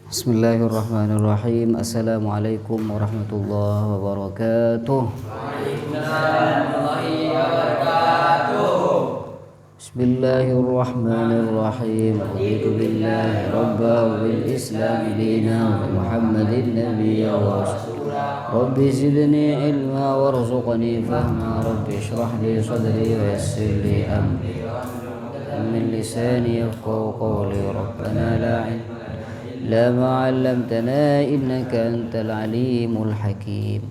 Bismillahirrahmanirrahim. Assalamualaikum warahmatullahi wabarakatuh. Waalaikumsalam warahmatullahi wabarakatuh. Bismillahirrahmanirrahim. Raditu billahi rabba wa bil islam dina wa Muhammadin nabiyya wa rasula. Rabbi zidni ilma warzuqni fahma. Rabbi shrah li sadri wa yassir li amri. Min lisani yafqahu qawli. Rabbana la ilma لا ما علمتنا إنك أنت العليم الحكيم.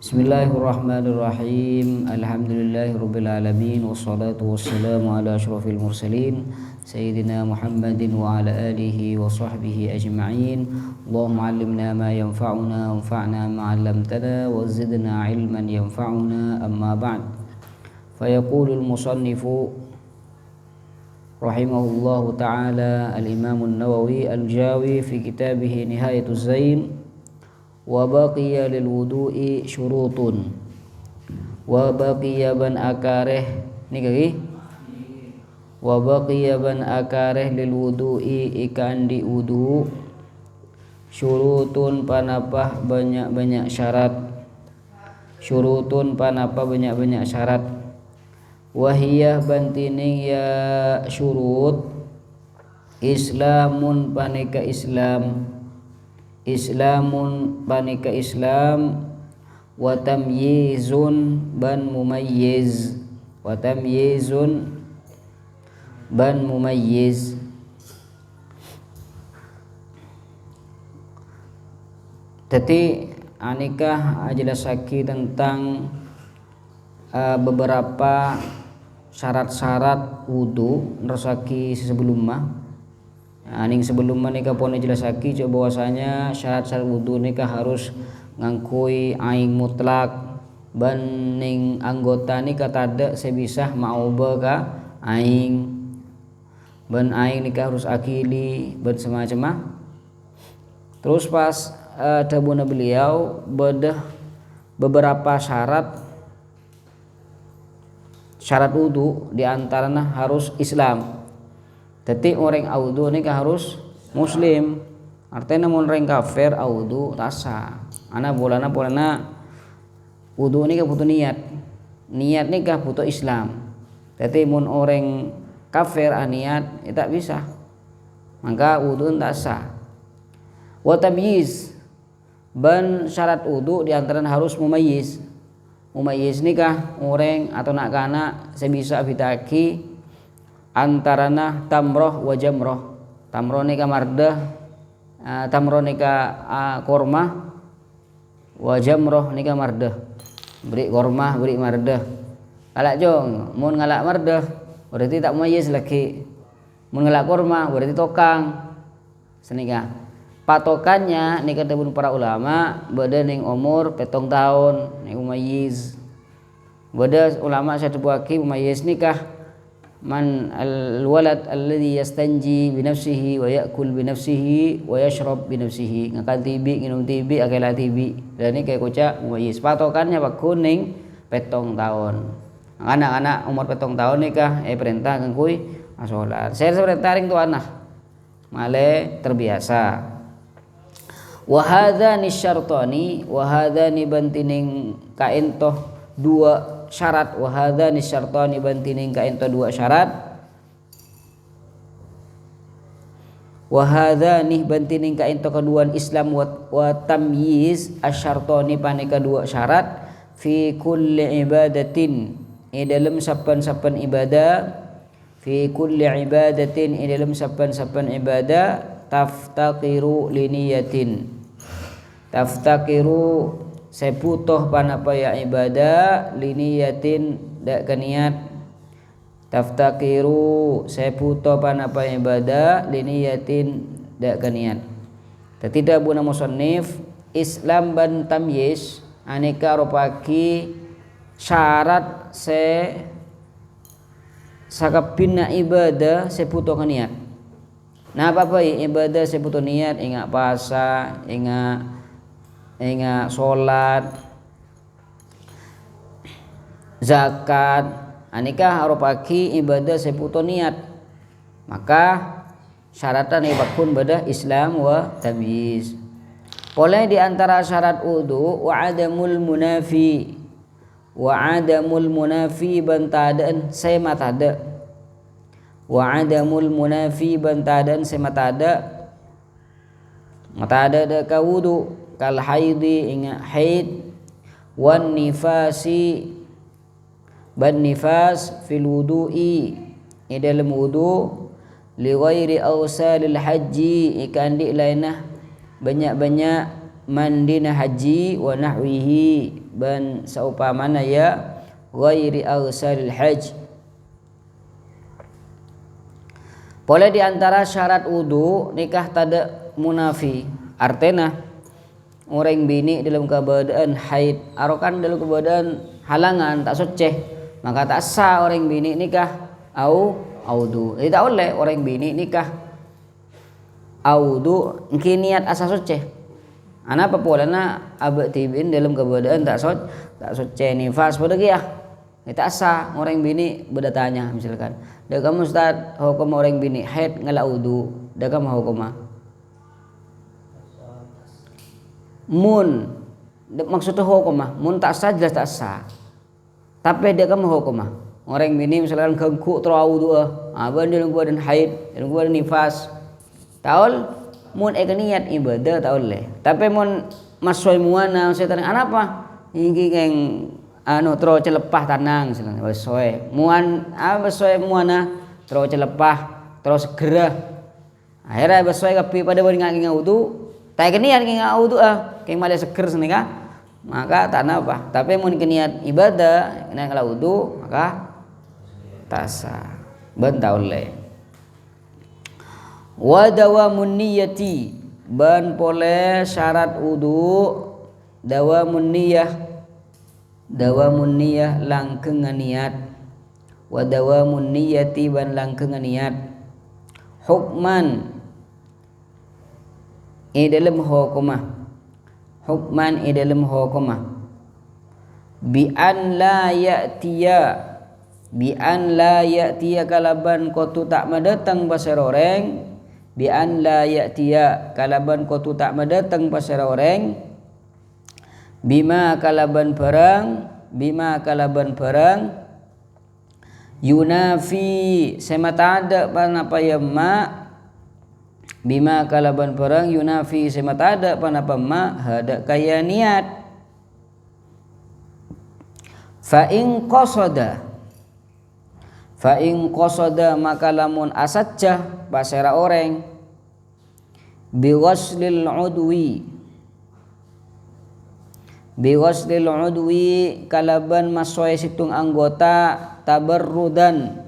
بسم الله الرحمن الرحيم. الحمد لله رب العالمين والصلاة والسلام على أشرف المرسلين سيدنا محمد وعلى آله وصحبه أجمعين. اللهم علمنا ما ينفعنا وانفعنا ما علمتنا وزدنا علما ينفعنا. أما بعد، فيقول المصنف rahimahullahu ta'ala al-Imam an-Nawawi al-Jawi fi kitabih Nihayatuz Zain, wa baqiya lil wudu'i syurutun wa baqiya ban akareh niki wa baqiya ban akareh lil wudu'i ikan di wudu syurutun panapah banyak-banyak syarat syurutun panapa banyak-banyak syarat wahiyah bantining ya syurut islamun panika islam islamun panika islam wa tamyizun ban mumayyiz wa tamyizun ban mumayyiz. Tadi anikah ajelasaki tentang beberapa syarat-syarat wudu nersaki sebelum mah. Aning sebelum mah nika pon jelasaki coba bahwasanya syarat-syarat wudu nika harus ngangkui aing mutlak baning anggota nika tada sebisah ma'uba ka aing ban aing nika harus akili ban semacam mah. Terus pas tabuna beliau bedah beberapa syarat wudu diantaranya harus Islam. Jadi orang wudu ini harus muslim. Artinya mun orang kafir wudu rasa. Ana bolana wudu ini butuh niat. Niat ini butuh Islam. Jadi mun orang kafir niat tak bisa. Maka wudu tak sah. Wa tamyiz ban syarat wudu diantaranya harus mumayyiz. Mumayyiz nikah orang atau nak kana sebisa bitaki antarana tamroh wa jamroh. Tamroh nikah mardah, tamroh nikah korma, wa jamroh nikah mardah. Beri korma, beri mardah. Kalak jong, mun ngalak mardah berarti tak mumayyiz lagi. Mun ngalak korma berarti tokang. Senikah. Patokannya nikah tabun para ulama beda ning umur 7 tahun ning mumayyiz. Beda ulama satu buaki mumayyiz nikah man al-walad alladhi yastanji bi nafsihi wa ya'kul bi nafsihi wa yashrab bi nafsihi. Ngakan tibi nginum tibi akela tibi. Dan ini kayak kucak mumayyiz. Patokannya pak kuning 7 tahun. Anak-anak umur 7 tahun nikah perintah ngangkui salat. Saya perintah ring tu anak male terbiasa. Wahadhani syartani wahadhani bantining kaentoh dua syarat wahadhani syartani bantining kaentoh dua syarat wahadhani bantining kaentoh keduaan Islam wa tamyiz asyartani paneka dua syarat fi kulli ibadatin dalam sapan-sapan ibadah fi kulli ibadatin dalam sapan-sapan ibadah taftaqiru liniyatin taftaqiru seputoh panapa ya ibadah liniyatin dak keniat taftaqiru seputoh panapa ibadah liniyatin dak keniat. Tidak buna musannif Islam ban tamyiz aneka rupaki syarat sakapina ibadah seputoh keniat. Nah apa ibadah seputoh niat ingat puasa ingat sholat zakat anika harupaki ibadah seputoh niat. Maka syaratan ibakun beda Islam wa tamyiz. Oleh di antara syarat wudu wa adamul munafi. Wa adamul munafi bantadaan saya matada. Wa adamul munafi bantadaan saya matada. Matada da ka wudu kal haidi inga haid wan nifasi ban nifas fil wudu'i dalam wudu li ghairi awsalil haji ikan di lainah banyak-banyak mandina haji wa nahwihi ban saupamana ya ghairi awsalil haj. Boleh di antara syarat wudu nikah tada munafi artena orang bini dalam keadaan haid arokan dalam keadaan halangan tak suci maka tak sah orang bini nikah au audu. Tidak oleh orang bini nikah audu niat asa suci. Ana apa pula na abad tibin dalam keadaan tak suci nifas pada dia. Tak sah orang bini berdatanya misalkan. Dah kamu ustaz hukum orang bini haid ngala audu. Dah kamu hukum mun maksudnya hukum mun tak sah jelas tak sah. Tapi dia kamu hukum orang bini misalkan kengku terawudu aban dalam keadaan haid dalam keadaan nifas taul mun niat ibadah taul le tapi mun masoi muana setan apa ingki keng anu tro celepah tanang misalkan basoi muan basoi muana tro celepah tro segera akhirnya basoi kapi pada bari ngaki wudu tak niat ngaki wudu keng male seger senika maka tak napa tapi mun niat ibadah kena ngala wudu maka tasa bentaul le wa dawamun niyati ban pole syarat wudu dawamun niyah langkeng niat wa dawamun niyati ban langkeng niat hukman dalam hukumah hukman dalam hukumah bi an la ya'tiya kalaban kotu tak mendatang pasar orang bi an la ya'tiya kalaban kotu tak mendatang pasar orang bima kalaban perang yunafi semata ada panapa yamma bima kalaban perang yunafi semata ada panapa ma hada kaya niat fa in qasada maka lamun asatja pasera orang bi ghuslil udwi kalaban masoy situng anggota tabarrudan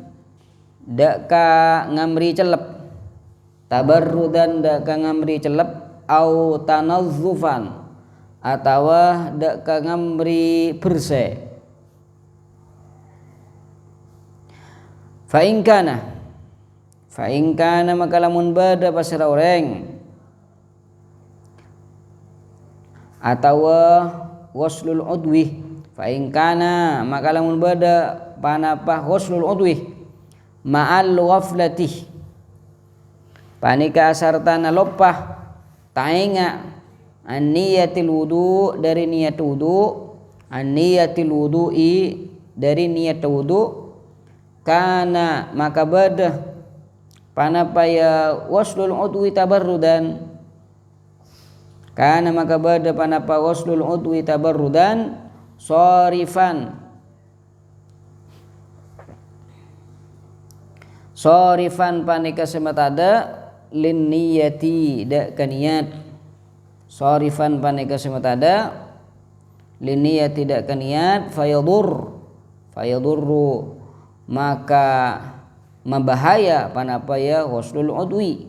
dak ka ngamri celep au tanazzufan atawa dak ka ngamri bersih. Fa in kana maka lamun bada pasara orang atawa waslul udwi fa in kana maka lamun bada panapa waslul udwi ma'al ghaflatih panika sartana lopah tainga an niyatil wudu dari niat wudu an niyatil wudu'i dari niat wudu kana maka bada panapa ya waslul udwi tabarrudan kana maka bada panapa waslul udwi tabarrudan sorifan panika semetada lin niyati da kaniat sorifan panika semetada lin niyati da kaniat fayadurru maka membahaya panapa ya waslul udwi.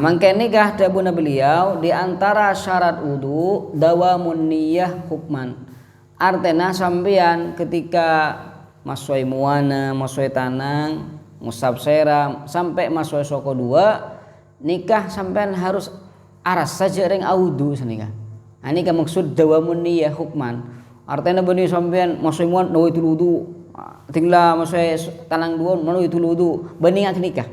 Mangkene kah dabuna beliau di antara syarat wudu dawamun niyah hukman. Artena sampean ketika masoi muana, masoi tanang, ngusap seram sampai masoi soko dua nikah sampean harus aras saja ring audu senika. Ini kan maksud dawamun niyah hukman. artinya benih sampean masuk muat nawaitul wudu tinggal masuk tanang dua nawaitul wudu benih ak nikah.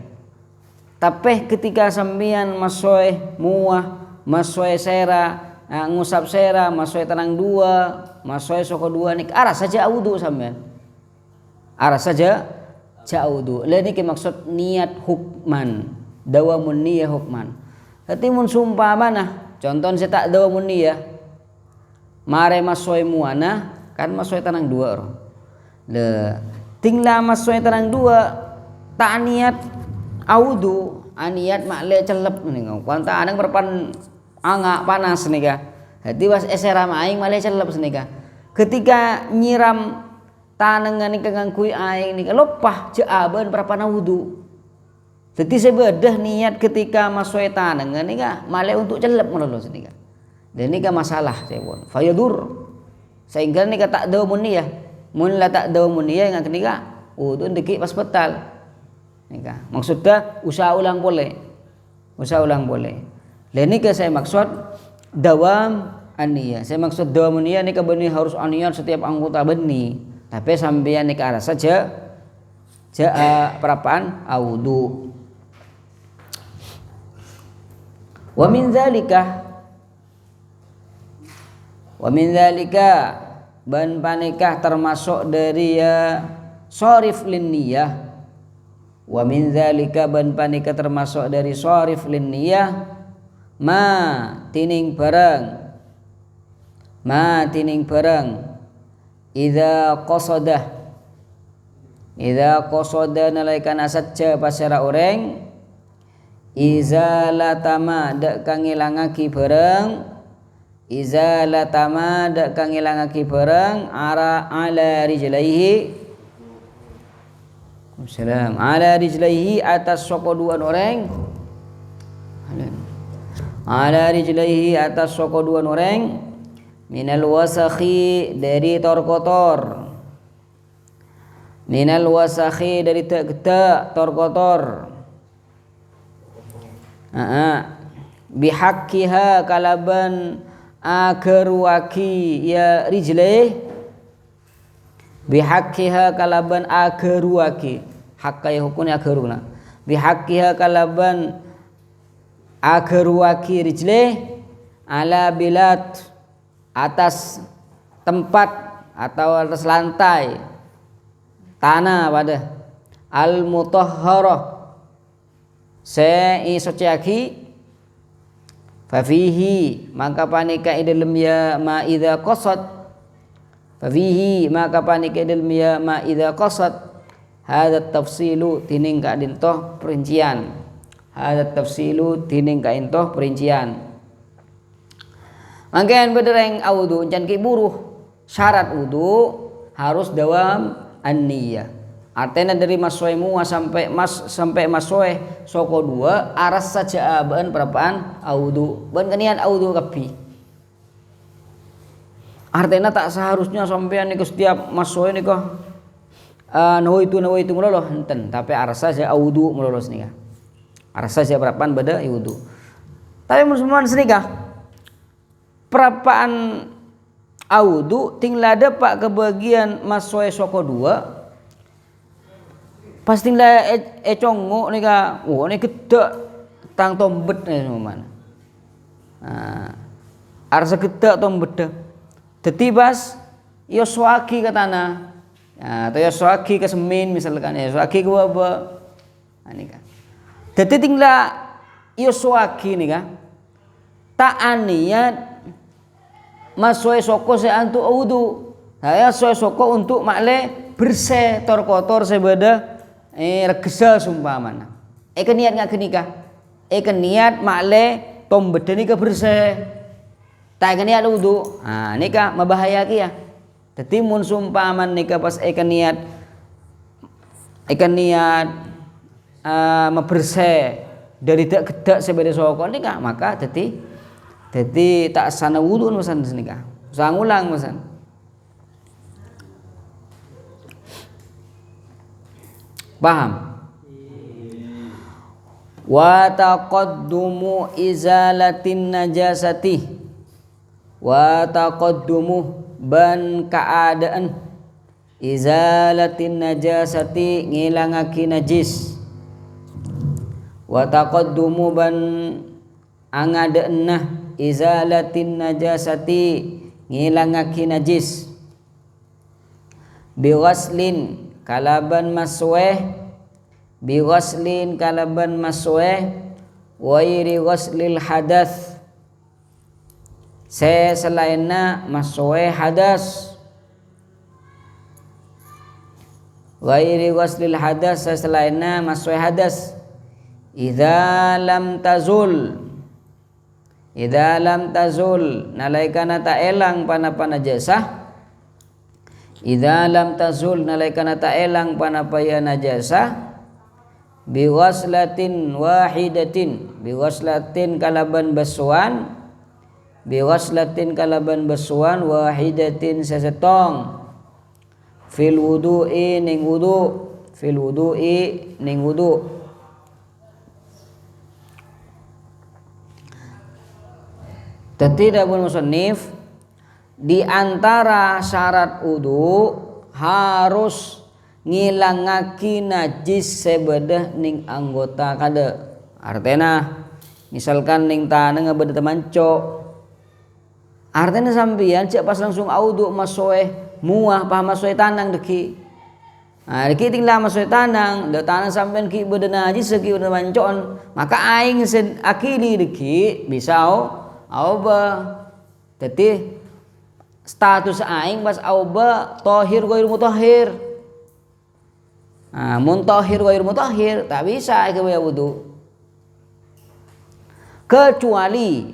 Tapi ketika sampean masuk muah masuk sera ngusap sera masuk tanang dua masuk soko dua nikah arah saja wudu sampean. Arah saja wudu. Lain iki maksud niat hukman, dawamun niyah hukman. Tapi mun sumpah mana? Contoh saya tak dawamun niyah. Mare masoi muana kan masoi tanang dua orang. Le tinggal masoi tanang dua tak niat wudu, aniat makle celep nih kau. Kuanta anang berpan angak panas nih kah. Jadi was eseram aing makle celep nih kah. Ketika nyiram tanengan ni kangkui aing ni lopah jaaban berapa na wudu. Jadi saya bedah niat ketika masuk tanengan ni kah male untuk celep melolos ni kah. Dan ni kah masalah saya pun. Fayadur. Sehingga ni kah tak ada muniyah. Mun la tak ada muniyah ngak ni kah wudu ndeki pas betal. Ni kah. Maksudnya usaha ulang boleh. Usaha ulang boleh. Dan ni kah saya maksud dawam aniyah. Saya maksud dawam aniyah ni kah benih harus aniyat setiap anggota benih. Tapi sampeyan ni ke arah saja perapaan wudu. Wa min dzalika ban panikah termasuk dari sharif lin niyah. Wa min dzalika ban panikah termasuk dari sharif lin niyah ma tining barang Idza qasada nalaikan asatja pasara orang izalatama dak kang ngilangake bareng ala rijlaihi atas soko dua orang minal wasakhi dari torkotor dari tegda torkotor bihaqqiha kalaban agarwaki ya rijlih bihaqqiha kalaban agarwaki hakka ya hukumnya agaruna bihaqqiha kalaban agarwaki rijlih ala bilad atas tempat atau atas lantai tanah pada al mutahharah suciaki fafihi maka panika idalem ya ma idza qasad fafihi maka panika idalem ya ma idza qasad hadza tafsilu tining ka dintoh perincian Mangkean bedereng wudu can ki buruh syarat wudu harus dawam an-niyah. Artinya dari maswaimu sampai maswai soko dua aras saja ban perapaan wudu. Ban kenian wudu kapi. Artinya tak seharusnya sampean niku setiap maswai niku nawaitu meloloh enten tapi aras saja wudu melolos nika. Aras saja perapaan beda wudu. Tapi musliman senikah perapaan wudu tinggal ada pak kebagian masoi soko dua pas tinggal congo nih kak ini gede tang tombet nih teman arsa gede tombet tetibas yoswaki ke tanah atau yoswaki ke semin misalkan yoswaki ke wabah ini kan jadi tinggal yoswaki nih kak tak aniat masoi soko saya antu wudu saya soe soko untuk makle bersih kotor sebeda regesa sumpamana niat ngak kenikah niat makle tom bedeni ke bersih tak niat wudu nikah mabahaya ki ya dadi mun sumpaman nikah pas niat membersih dari dak gedak sebeda soko nikah maka jadi tak sana wudu masan senikah. Usah ngulang masan. Paham? Wa taqaddumu izalatin najasati. Wa taqaddumu ban keadaan izalatin najasati ngilangake najis wa taqaddumu ban angadeunna izalatin najasati ngilangake najis biwaslin kalaban masweh biwaslin kalaban masweh wairi waslil hadas selainna masweh hadas wairi waslil hadas selainna masweh hadas idza lam tazul nalaikana ta elang panapa najasah idza lam tazul nalaikana ta elang panapaya najasah biwaslatin wahidatin biwaslatin kalaban basuan wahidatin sesetong fil wudu'i ning wudu Tidak pun musannif di antara syarat wudu harus ngilangaki najis sebedah ning anggota kada. Artena misalkan ning tanah ngabedah temanco. Artena sampeyan cek pas langsung wudu masoeh muah pah masoeh tanang deki. Nah, deki tinggal masoeh tanang, da tanang sampeyan ki bedah najis segi bedah mancon, maka aing sen akili deki bisa auba. Jadi status aing pas auba tohir goir mutahhir. Nah, mun tohir goir mutahhir tak bisa ke wudu. Kecuali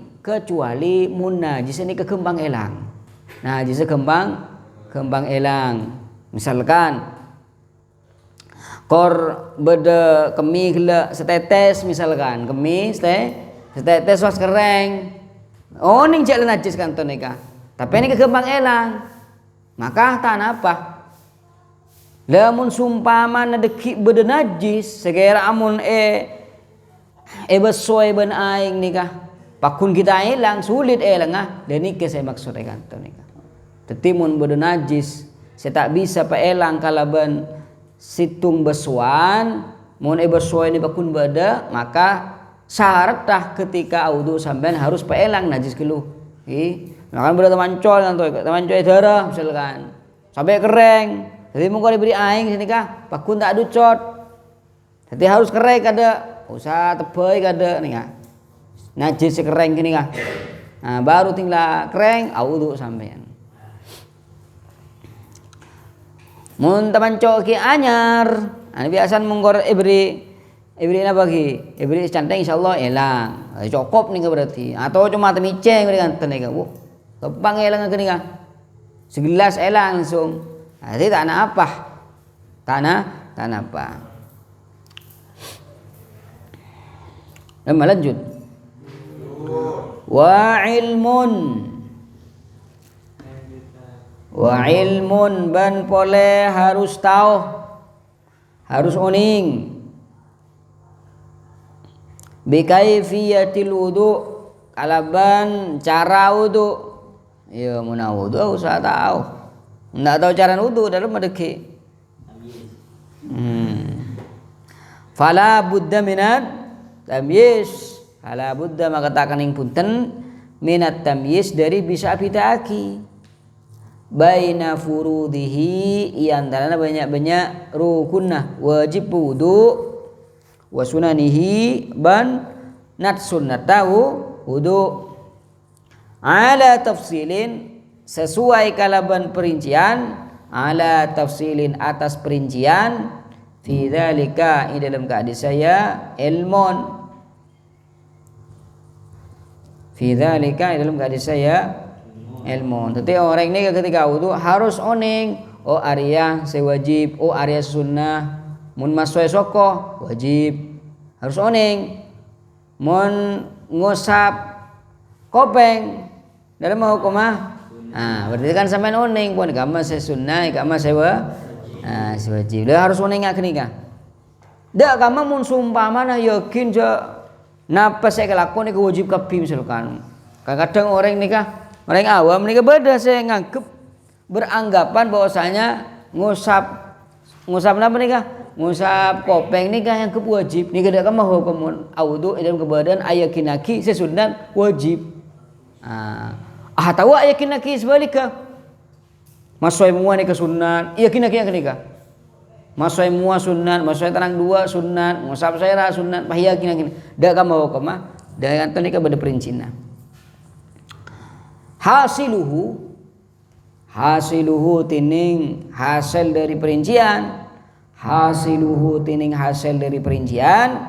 mun najis ini kekembang elang. Najis kembang elang. Misalkan kor beda kemi gila setetes misalkan kemi setetes was kereng. Oh ning cek najis kanton nika. Tapi ini kekembang elang. Maka tak apa. Lamun sumpama nadeki beda najis segera amun besoy ben aing nikah. Pakun kita elang sulit elang dan nikah saya maksud kanton nika. Tetimun beda najis saya tak bisa pa elang kalaban situng besuan mun besoy ni pakun beda maka syarat dah ketika wudu sampean harus paelang najis kelu. Makan beda temancol darah misalkan. Sampai kering. Jadi mungkin diberi aing sini kah? Pakun tak ducot. Jadi harus kering kada. Usah tebay kada nih kah. Najis kering gini kah. Nah, baru tinggal kering wudu sampean. Mun temancol ki anyar. Ani biasan mungkor ibri na bagi ibri canteng insyaallah elang cukup nih berarti atau cuma temiceng dengan tenaga kepang elang ke nih segelas elang langsung jadi tak apa lanjut wa ilmun ban pole harus tahu harus oning bikaifiyatil wudu kalaban cara wudu ya mun wudu usah tahu ndak tahu cara wudu dalam medeki fala budda minat tamyiz fala budda maka takaning punten minat tamyiz dari bisa bidaki baina furudihi iantarana banyak-banyak rukunna wajib wudu wa sunanihi ban nat sunnatahu wudu ala tafsilin sesuai kalaban perincian ala tafsilin atas perincian fi dzalika di dalam keadaan saya ilmun fi dzalika dalam keadaan saya ilmun. Tapi orang ini ketika wudu harus oning Arya sewajib Arya sunnah mun masuk soko wajib harus oning mun ngusap kopeng dalam hukumah berarti kan sampai oning pun kama saya sunnah kama saya wajib dia harus oning aknika dak kama mun sumpah mana yakin je napa saya kelakon itu wajib kapi misalkan kadang orang nikah orang awam nikah beda saya nganggep beranggapan bahwasanya ngusap apa nih kah? Ngusap kopeng nih kah yang wajib. Nih kada mah hukum audu dalam kebadan ayakinaki sesunat wajib. Tahu ayakinaki sebaliknya. Masoi mua nih ke sunat, ayakinaki yang nikah. Masoi mua sunat, masoi tanang dua sunat, ngusap saya sunat, pahiyakinaki. Dak mah hukum mah dengan tu nikah beda perincina. Hasiluhu tining hasil dari perincian. Hasiluhu tining hasil dari perincian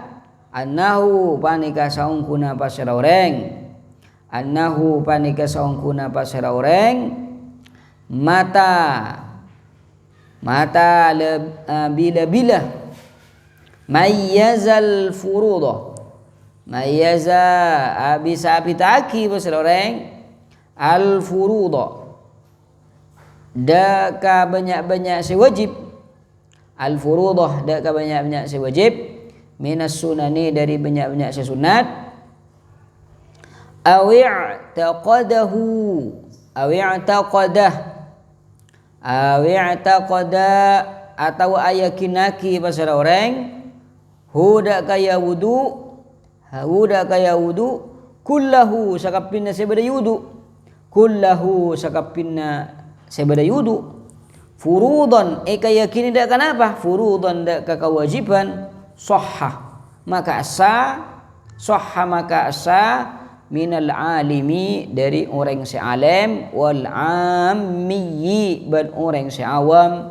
annahu panika saungkuna pasara orang annahu panika saungkuna pasara orang mata bila mayyazal furudah mayyaza bisa pitaki pasara orang al furudah daka banyak-banyak si wajib al-furudah daka banyak-banyak si wajib minas sunani dari banyak-banyak si sunat awi'taqadahu awi'taqada atau ayakinaki pasal orang huda kaya wudu kullahu sakapinna sebeda yudu kullahu sakapinna sebeda yudu furudan kayakini dak kenapa furudan dak kewajiban sahha maka asa minal alimi dari orang si alim wal ammi ban orang si awam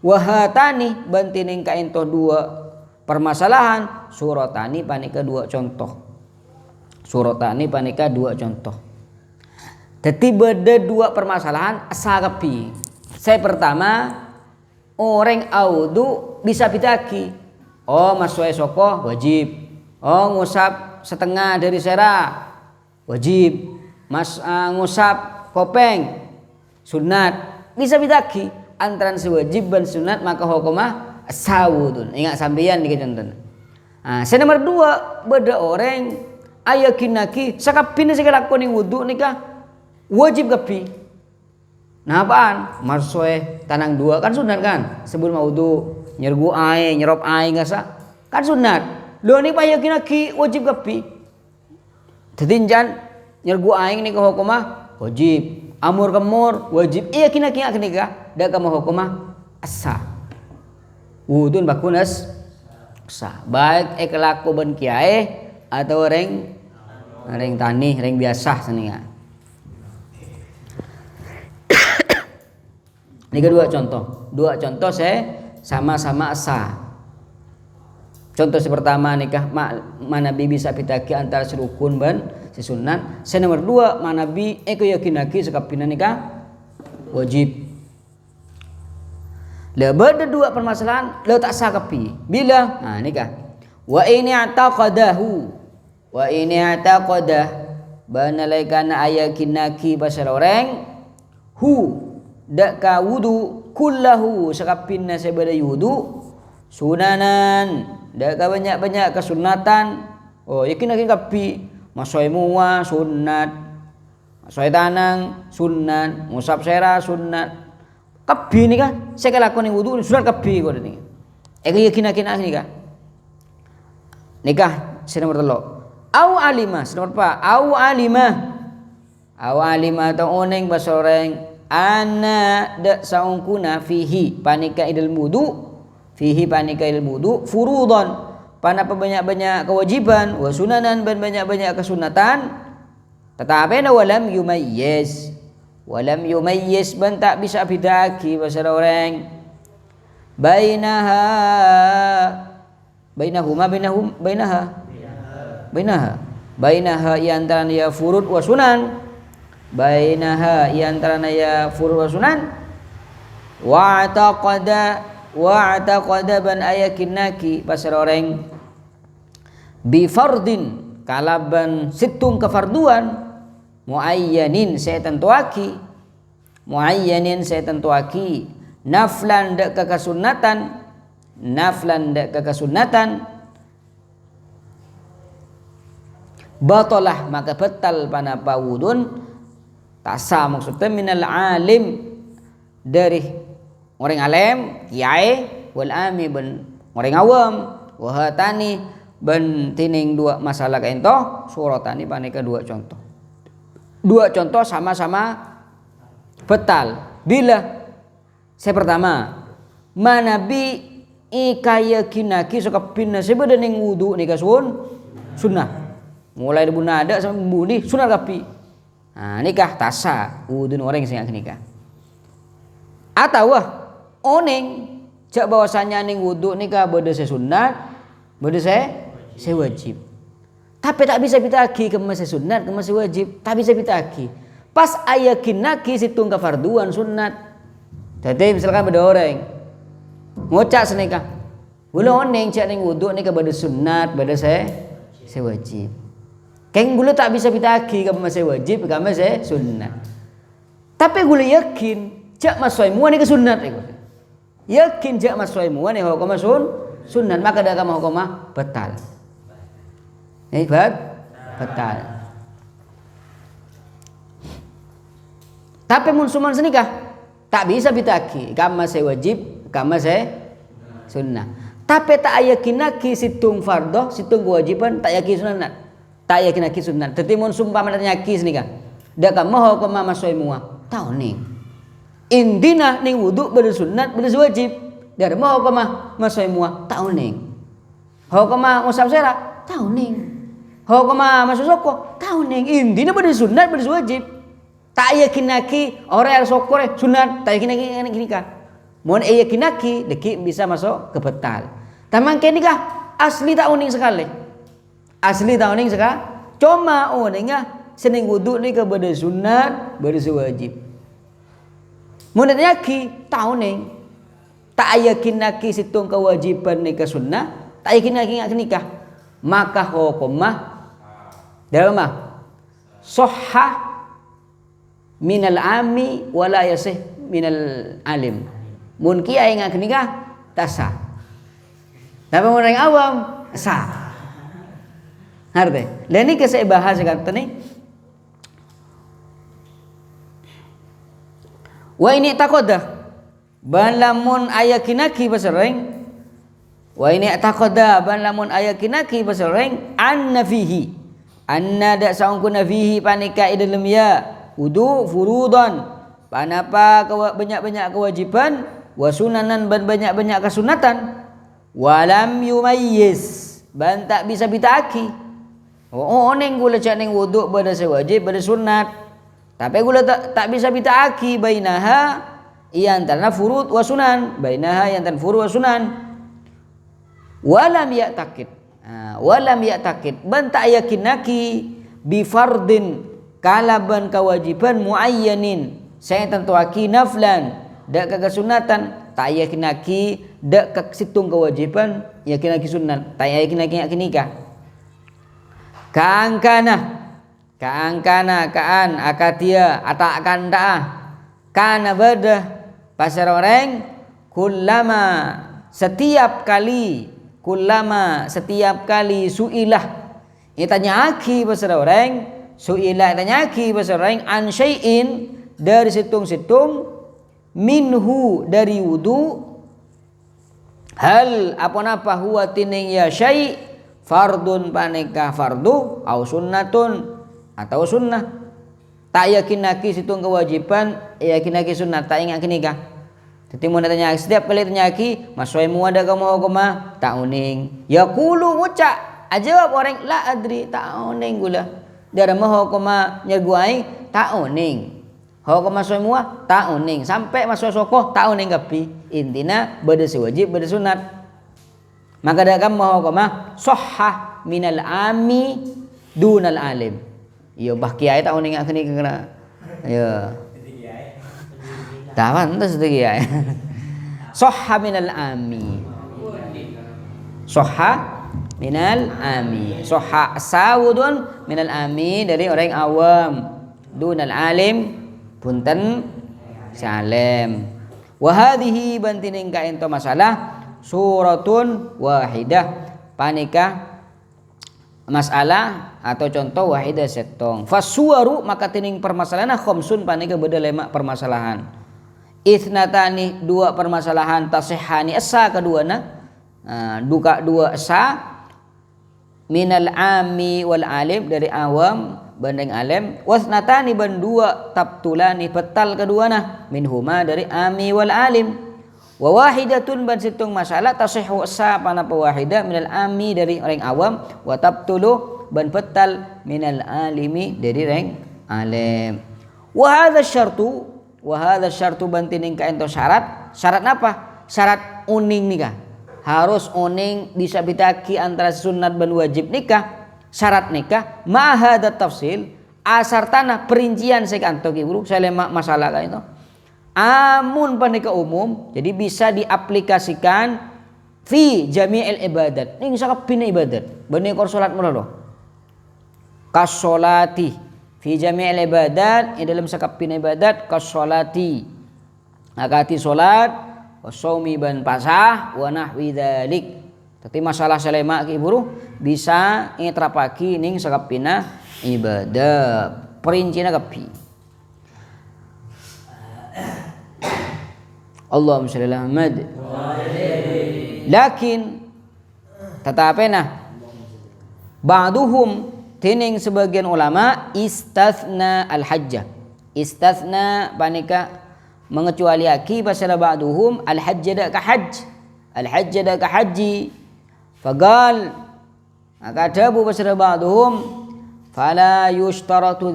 wahatani bantining kainto dua permasalahan suratani panika dua contoh Jadi beda dua permasalahan asagapi. Saya pertama orang audu bisa pitaki. Oh masuk soko wajib. Oh ngusap setengah dari sera wajib. Ngusap kopeng sunat bisa pitaki. Antara sewajib dan sunat maka hukumah sawudun. Ingat sampeyan nih contohnya. Saya nomor dua beda orang ayakinaki sakapin segala kuning wudu nikah wajib kapi. Nah apaan? Marsoe tanang dua kan sunat kan? Sebelum wudu nyergu air, nyerop air ngasa kan sunat. Lo ni ayakinaki wajib kapi. Tetinjan nyergu air ni hukumah wajib. Amur kemur wajib. Iya kinaki aknika dak kama hukumah asa. Wudun bakunas sah. Baik kelaku ben kiai atau reng tani, reng biasa seninga. Ini kedua contoh. Dua contoh saya sama-sama asa. Contoh pertama nikah mana bi bisa pitaki antara serukun ban sesunat. Saya nomor dua mana bi yakinaki sekapina nikah wajib. Lah beda dua permasalahan lo tak sah kapi. Bila nikah wa ini ataqadahu banalaikana ayakinaki pasal orang dak ka wudu kullahu sakapinna sebada wudu sunanan dak ka banyak-banyak kesunatan. Oh yakin kapi masoi mua sunat masoi tanang sunat ngusap sera sunat kapi ni kan saya lakoni wudu sunat kapi ko ni yakin nikah saya nomor 3 au alimah nomor 4 au alimah atau oneng basoreng ana dak saungkuna fihi panika idul wudu furudan pana banyak-banyak kewajiban wa sunanan dan banyak-banyak kesunatan tetapi walam yumayyiz ban tak bisa bidaki bahasa orang bainaha antara ya furud wa sunan bainaha antara ya furud wa sunan wa taqada ban ayakinaki pasal orang bi fardin kalaban situng kefarduan muayyanin saya tentuaki naflan dak kesunatan batalah maka batal panapa wudun tak sah maksudnya minal alim dari orang alim kiai wal ami ben orang awam wa hatani ben tining dua masalah kain toh suratani paneka dua contoh sama-sama betal bila saya pertama manabi ikaya kinaki suka pinna sebeda ning wudu nika sunnah mulai dari bunada sampai budi sunnah kapi nah nikah tasa wudu orang sing nikah atau oneng cak bahwasanya ning wudu nikah beda sunat beda saya wajib tapi tak bisa pitaki ke masih sunat ke masih wajib tak bisa pitaki pas ayakin naki situng ke farduan sunat jadi misalkan beda orang ngocak senikah bulu oneng cak ning wudu nikah beda sunat beda saya wajib keng bulu tak bisa pitaki ke masih wajib ke masih sunat tapi bulu yakin cak masoi mua nikah sunat yakin cak masoi mua nih hukum sunat maka dah kamu hukum batal batal tapi mun suman senikah tak bisa pitaki kama saya wajib kama saya sunnah tapi tak yakin naki situng fardoh situng kewajiban tak yakin sunat tak yakin naki sunat tapi mun sumpah nyaki senikah dah kamu hukum masoi mua tahu nih indina ning wudu pada sunat pada wajib dari mau hukum masoi mua tahu nih hukum musab sera tahu nih hukum masuk soko tahu nih indina pada sunat pada wajib tak yakin naki orang yang sokor sunat tak yakin naki nikah mohon yakin naki deki bisa masuk ke betal tamang ke nikah asli tak uning sekali cuma uningnya sening wudu nikah pada sunat pada wajib mohon nyaki tahu nih tak yakin naki situng kewajiban nikah sunnah tak yakin naki nikah maka hukumah dalam sohha minal ami wala yasih minal alim mun kiai ngak nikah tak sah tapi mun orang awam sah ngerti lah ini saya bahas kata nih wa ini takoda ban lamun ayakinaki basareng wa ini takoda ban lamun ayakinaki basareng anna fihi anna da saungkuna fihi panika idalem ya wudu furudan panapa banyak-banyak kewajiban wa sunanan ban banyak-banyak kesunatan walam yumayyiz ban tak bisa bitaki oneng gula cak ning wudu pada wajib pada sunat tapi gula tak bisa bitaki bainaha iyan tanah furud wa sunan bainaha iyan tan furud wa sunan walam ya'takid ban tak yakin naki bi fardin kalaban kewajiban muayyanin saya tentu aki naflan dak kesunatan tak yakin naki dak situng kewajiban yakin naki sunat tak yakin naki nikah kaan akatia atakan dah kana badah pasar orang setiap kali suilah itanya aki pasar orang su'ilah tanyaki bahasa orang an syai'in dari situng-situng minhu dari wudu hal apa huwa tining ya syai' fardun paneka fardu au sunnatun atau sunnah tak yakin naki situng kewajiban yakin naki sunnah tak ingat nikah jadi mau tanya setiap kali tanyaki masoi mu ada kamu hukumah tak uning yaqulu ucap ajawab orang la adri tak uning gula dari mau koma nyeguai tak oning koma semua tak oning sampai masuk sokoh tak oning kapi intina beda wajib beda sunat maka dah kamu mau koma sohha minal ami dunal alim yo bah kiai tak oning ngak kena yo tawan terus kiai sohha minal ami sohha minal ami soha sawudun minal ami dari orang awam dunal alim punten salim wa hadhihi bantining ka ento masalah suratun wahidah panika masalah atau contoh wahidah setong. Fasuwaru maka tining permasalahan khamsun panika beda 5 permasalahan. Ithnatani 2 permasalahan tasihani asa keduana duka 2 asa minal ami wal alim dari awam banding alim wasnatani ban 2 tabtulani betal keduana minhuma dari ami wal alim wa wahidatun ban situng masalah tasihhu asa panapa wahidah minal ami dari orang awam wa tabtulu ban betal minal alimi dari orang alim wa hadza syartu ban tining ka ento syarat apa syarat uning nikah harus uning bisa bitaki antara sunat dan wajib nikah syarat nikah mahada tafsil asar tanah perincian saya kantoki bro saya lemak masalah kan itu amun panika umum jadi bisa diaplikasikan fi jami'il ibadat ning sakabina ibadat bani kor salat mulalo kasolati fi jami'il ibadat dalam sakabina ibadat kasolati akati salat wasaumi ban pasah wa nahwi dzalik tapi masalah selema ki buru bisa ngetrapaki ning sakabina ibadah perincina kapi Allahumma shalli ala Muhammad lakin tatapena ba'duhum tining sebagian ulama istathna al-hajjah istathna panika mengecualiaki pasal ba'duhum al-hajjah ka haji fagal maka ada bu pasal ba'duhum fala yushtaratu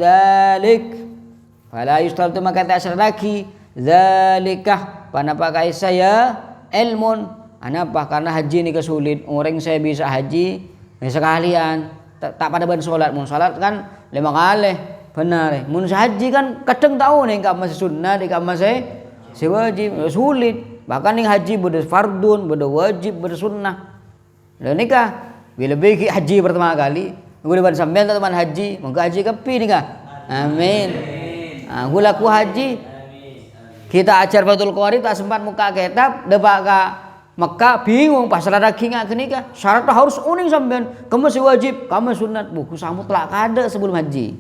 maka tak syarat lagi zalikah panapa kai saya ilmun anapa karena haji ini kesulit orang saya bisa haji sekalian tak pada ban salat mun salat kan 5 kali benar mun haji kan kadang tahu nih enggak masih sunnah enggak masih wajib sulit bahkan ning haji beda fardun beda wajib beda sunnah dan nikah bila bagi haji pertama kali gula ban sampean teman haji moga haji kepi nikah amin gula ku haji kita ajar Fathul Qari tak sempat muka kitab depak ka Mekah bingung pasal lagi nggak kenika syaratnya harus uning sampean kamu masih wajib kamu sunat buku samut telak kada sebelum haji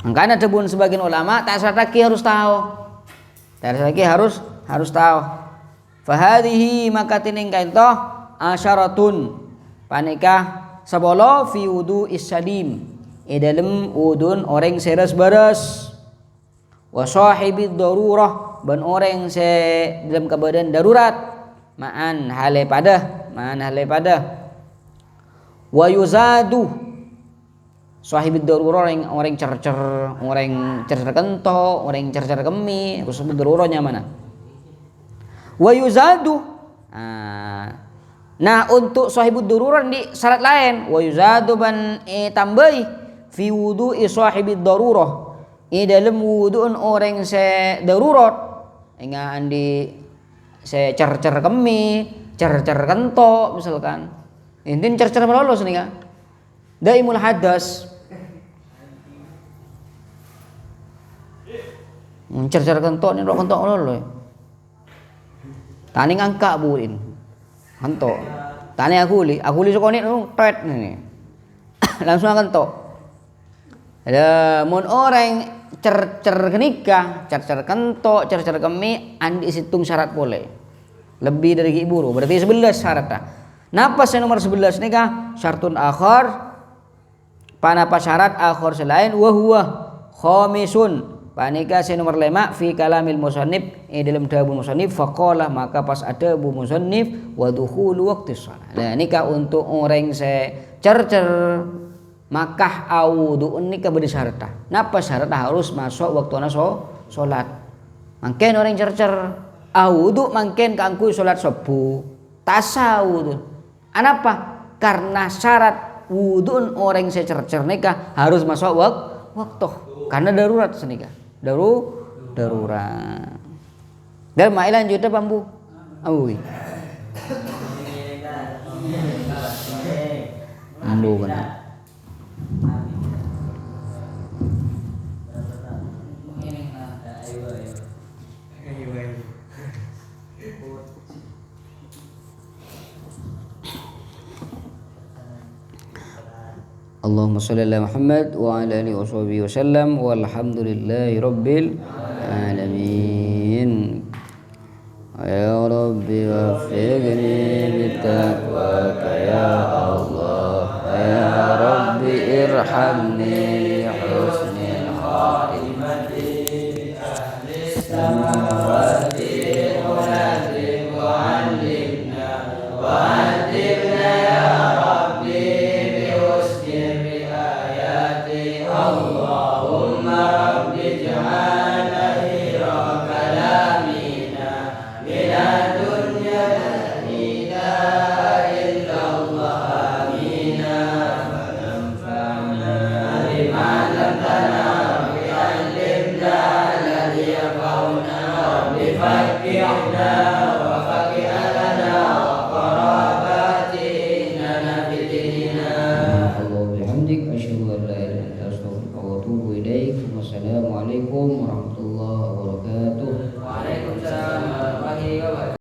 makanya ada pun sebagian ulama tak syarat lagi harus tahu fahadihi maka tining kaintoh asyaratun panikah sabolo fi wudu isyadim dalam wudun orang seres baras wa sahibi darurah ban orang se dalam keadaan darurat ma'an hale pada wa yuzadu sahibi darurah orang cercer kento orang cercer kemi aku sebut darurahnya mana wa yuzadu nah untuk sahibi darurah di syarat lain wa yuzadu ban tambahi fi wudu'i sahibi darurah dalam wudu'un orang se darurat inga andi se cercer kemi cercer kento misalkan intin cercer melolos nih kan daimul hadas cercer kento nih rok kento melolos tani ngangka buin kento tani aku li sokoni tet nih langsung kento ada mun orang cercer kenika, cercer kento, cercer kemi andi situng syarat boleh. Lebih dari iburu, berarti 11 syaratnya. Napa saya nomor 11 nikah? Syartun akhar. Panapa syarat akhar selain wa huwa khamisun. Panika saya nomor 5 fi kalamil musannif dalam dabu musannif faqala maka pas ada bu musannif wa dukhulu waqti shalah. Nah nikah untuk orang saya cercer makah awudu nikah beri syaratnya. Napa syaratnya harus masuk waktu sholat. Mungkin orang cercer awudu mungkin kangku sholat subuh tasawudu. Anapa? Karena syarat wudun orang saya cercer nikah harus masuk waktu. Karena darurat senikah. Darurat. Dan mailan juta bambu. Awi. Ambu kan. Allahumma sholli ala Muhammad wa ala alihi washabihi wasallam walhamdulillahi rabbil alamin. Ya Rabbi waffiqni bitaqwaka ya Allah, ya Rabbi irhamni li husnil khatimati samawati munazim wa alimna wa adibna ya Rabbi bi husnil riayati. Allahumma Rabbi ja'alna khira kalamina minad dunya la ilaha illallah amina fanfa'na bima lamtana bi alimna alladhi yafa'una bi fakihna wa fakih